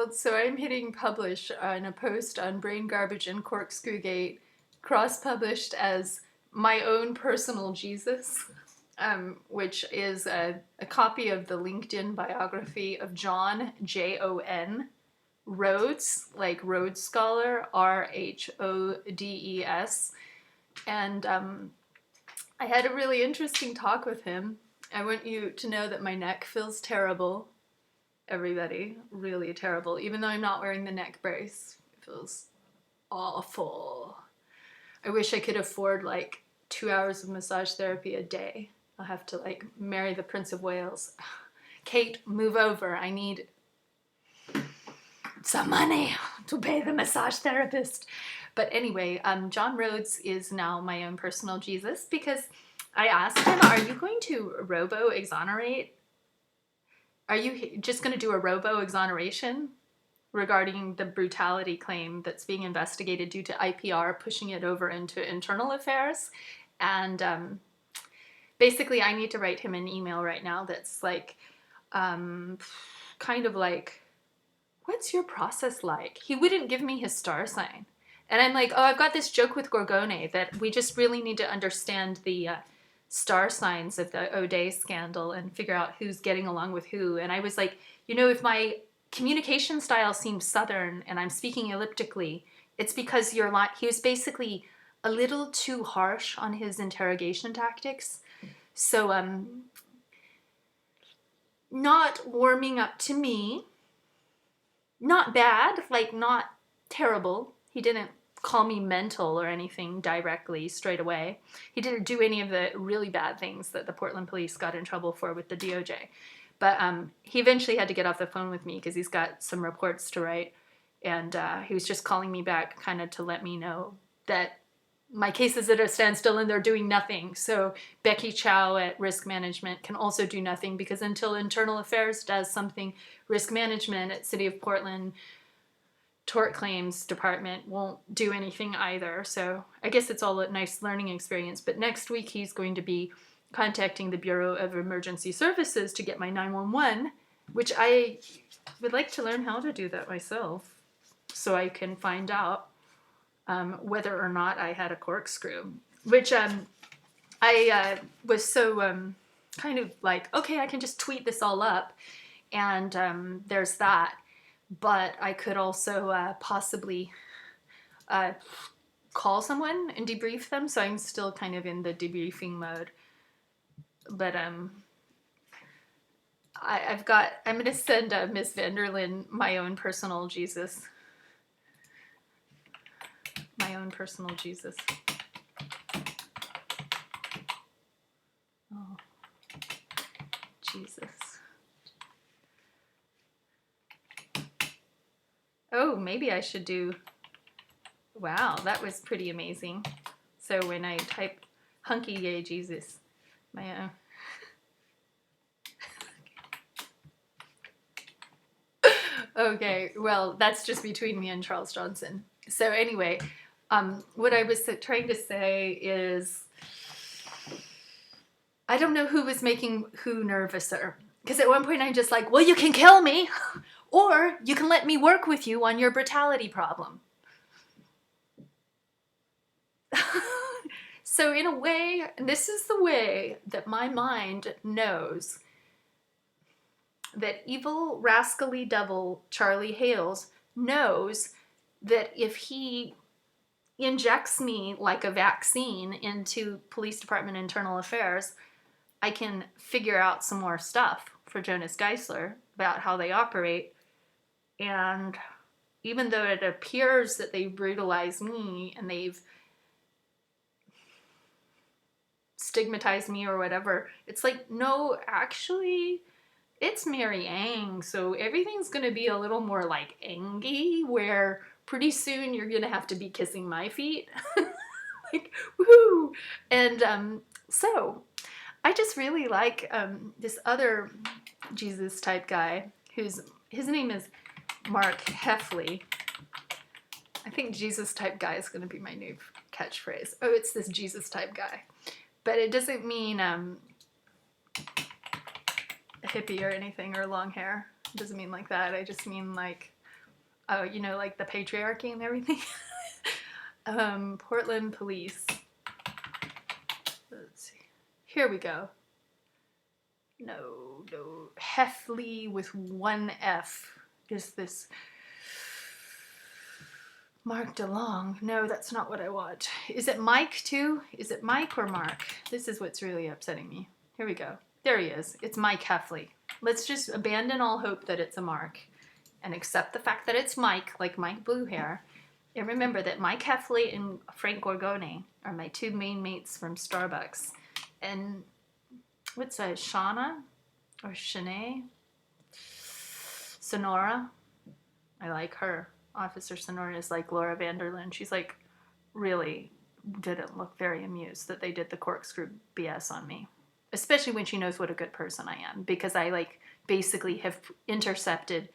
world. So I'm hitting publish on a post on Brain Garbage and Corkscrew Gate, cross-published as my own personal Jesus, which is a copy of the LinkedIn biography of Jon, Jon, Rhodes, like Rhodes Scholar, Rhodes. And I had a really interesting talk with him. I want you to know that my neck feels terrible. Everybody, really terrible. Even though I'm not wearing the neck brace, it feels awful. I wish I could afford like 2 hours of massage therapy a day. I'll have to like marry the Prince of Wales. Kate, move over. I need some money to pay the massage therapist. But anyway, Jon Rhodes is now my own personal Jesus because I asked him, are you going to robo-exonerate? Are you just going to do a robo-exoneration regarding the brutality claim that's being investigated due to IPR pushing it over into internal affairs? And basically, I need to write him an email right now that's like, kind of like, what's your process like? He wouldn't give me his star sign. And I'm like, oh, I've got this joke with Gorgone that we just really need to understand the star signs of the O'Day scandal and figure out who's getting along with who. And I was like, you know, if my communication style seems Southern and I'm speaking elliptically, it's because he was basically a little too harsh on his interrogation tactics. So, not warming up to me. Not bad, like not terrible. He didn't call me mental or anything directly straight away. He didn't do any of the really bad things that the Portland police got in trouble for with the DOJ. But he eventually had to get off the phone with me because he's got some reports to write. And he was just calling me back kind of to let me know that my case is at a standstill and they're doing nothing. So Becky Chow at Risk Management can also do nothing because until Internal Affairs does something, Risk Management at City of Portland Tort Claims Department won't do anything either. So I guess it's all a nice learning experience. But next week he's going to be contacting the Bureau of Emergency Services to get my 911, which I would like to learn how to do that myself so I can find out whether or not I had a corkscrew, which I was so kind of like, okay, I can just tweet this all up, and there's that. But I could also possibly call someone and debrief them, so I'm still kind of in the debriefing mode. But I'm going to send Miss Vanderlyn my own personal Jesus. My own personal Jesus. Oh, Jesus. Oh, maybe I should do, wow, that was pretty amazing. So when I type hunky yay Jesus, my okay, well, that's just between me and Charles Johnson. So anyway, what I was trying to say is, I don't know who was making who nervouser. Because at one point I'm just like, well, you can kill me, or you can let me work with you on your brutality problem. So in a way, this is the way that my mind knows that evil, rascally devil Charlie Hales knows that if he injects me like a vaccine into police department internal affairs, I can figure out some more stuff for Jonas Geisler about how they operate. And even though it appears that they brutalized me and they've stigmatized me or whatever, it's like, no, actually, it's Mary Eng, so everything's going to be a little more like Engy, where pretty soon you're going to have to be kissing my feet. Like, woohoo! And so I just really like this other Jesus type guy his name is Mark Heffley. I think Jesus type guy is going to be my new catchphrase. Oh, it's this Jesus type guy. But it doesn't mean a hippie or anything or long hair. It doesn't mean like that. I just mean like Oh, you know, like the patriarchy and everything. Portland police. Let's see. Here we go. No. Heffley with one F is this. Mark DeLong. No, that's not what I want. Is it Mike too? Is it Mike or Mark? This is what's really upsetting me. Here we go. There he is. It's Mike Heffley. Let's just abandon all hope that it's a Mark and accept the fact that it's Mike, like Mike Blue Hair. And remember that Mike Heffley and Frank Gorgone are my two main mates from Starbucks. And what's that, Shauna or Shanae? Sonora. I like her. Officer Sonora is like Laura Vanderlyn. She's like really didn't look very amused that they did the corkscrew BS on me. Especially when she knows what a good person I am. Because I like basically have intercepted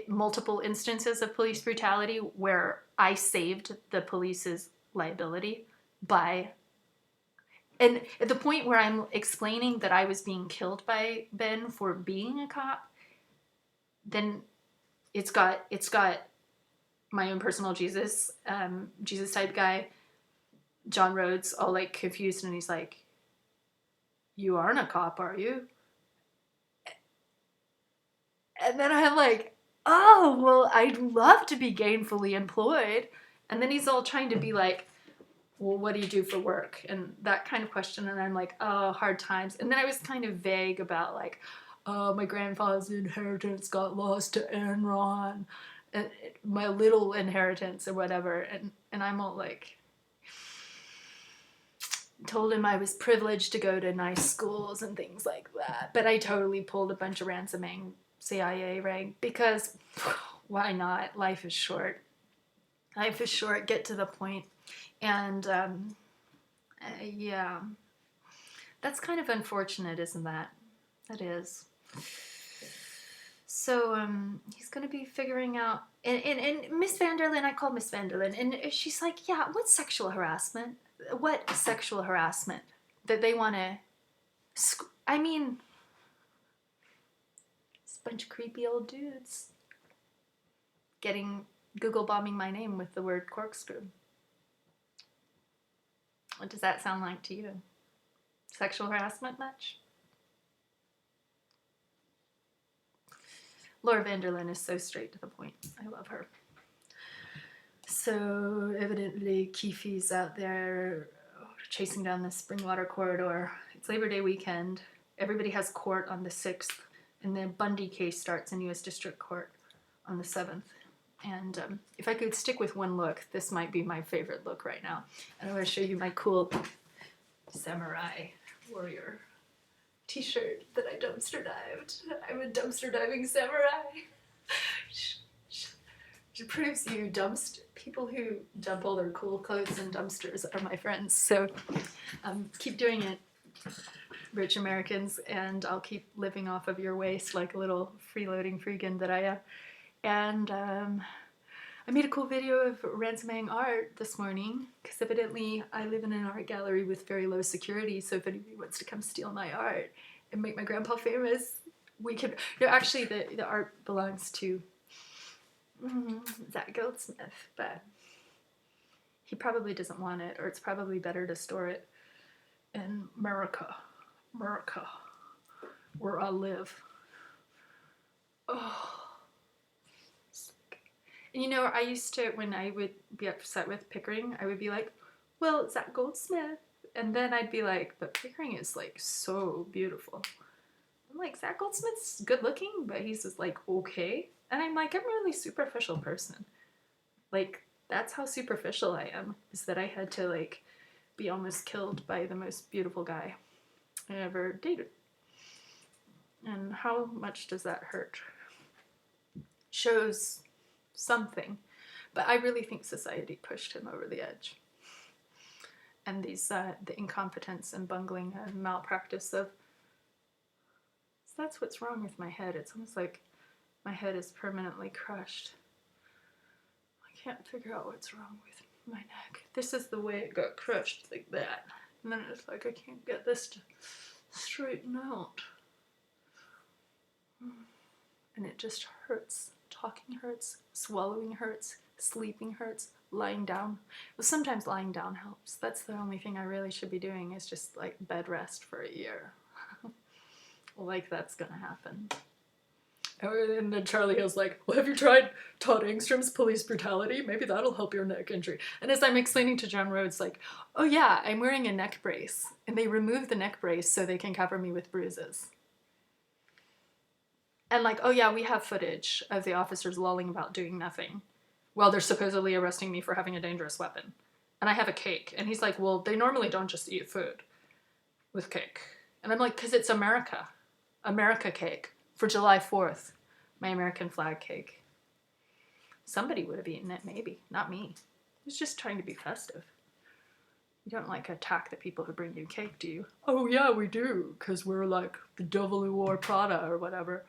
multiple instances of police brutality where I saved the police's liability by... And at the point where I'm explaining that I was being killed by Ben for being a cop, then it's got my own personal Jesus type guy, Jon Rhodes, all like confused, and he's like, "You aren't a cop, are you?" And then I'm like, "Oh, well, I'd love to be gainfully employed." And then he's all trying to be like, "Well, what do you do for work?" And that kind of question. And I'm like, "Oh, hard times." And then I was kind of vague about like, "Oh, my grandfather's inheritance got lost to Enron. And my little inheritance," or whatever. And I'm all like, told him I was privileged to go to nice schools and things like that. But I totally pulled a bunch of ransoming CIA rank because why not? Life is short. Life is short. Get to the point. And yeah, that's kind of unfortunate, isn't that? That is. So he's going to be figuring out, and Miss Vanderlyn, I call Miss Vanderlyn, and she's like, "Yeah, what's sexual harassment? What sexual harassment that they want to, I mean, it's a bunch of creepy old dudes Google bombing my name with the word corkscrew. What does that sound like to you? Sexual harassment much? Laura Vanderlyn is so straight to the point. I love her. So evidently Keefe's out there chasing down the Springwater corridor. It's Labor Day weekend. Everybody has court on the 6th, and the Bundy case starts in U.S. District Court on the 7th. And if I could stick with one look, this might be my favorite look right now. And I want to show you my cool samurai warrior t-shirt that I dumpster dived. I'm a dumpster diving samurai. It proves you people who dump all their cool clothes in dumpsters are my friends. So keep doing it, rich Americans, and I'll keep living off of your waste like a little freeloading freegan that I am. And I made a cool video of ransoming art this morning because evidently I live in an art gallery with very low security, so if anybody wants to come steal my art and make my grandpa famous, we could... No, actually the art belongs to Zach Goldsmith, but he probably doesn't want it, or it's probably better to store it in America, where I live. Oh. And you know, I used to, when I would be upset with Pickering, I would be like, "Well, Zach Goldsmith." And then I'd be like, "But Pickering is like so beautiful." I'm like, Zach Goldsmith's good looking, but he's just like, okay. And I'm like, I'm a really superficial person. Like, that's how superficial I am, is that I had to like be almost killed by the most beautiful guy I ever dated. And how much does that hurt? Shows something. But I really think society pushed him over the edge. And these the incompetence and bungling and malpractice of... So that's what's wrong with my head. It's almost like my head is permanently crushed. I can't figure out what's wrong with my neck. This is the way it got crushed, like that. And then it's like I can't get this to straighten out. And it just hurts to talking hurts, swallowing hurts, sleeping hurts, lying down. Well, sometimes lying down helps. That's the only thing I really should be doing, is just like bed rest for a year. Like that's gonna happen. And then Charlie Hale's like, well, have you tried Todd Engstrom's police brutality? Maybe that'll help your neck injury. And as I'm explaining to Jon Rhodes, like, oh yeah, I'm wearing a neck brace. And they remove the neck brace so they can cover me with bruises. And like, oh yeah, we have footage of the officers lolling about doing nothing while they're supposedly arresting me for having a dangerous weapon. And I have a cake. And he's like, well, they normally don't just eat food with cake. And I'm like, because it's America. America cake. For July 4th, my American flag cake. Somebody would have eaten it, maybe. Not me. I was just trying to be festive. You don't like attack the people who bring you cake, do you? Oh yeah, we do, because we're like the devil who wore Prada or whatever.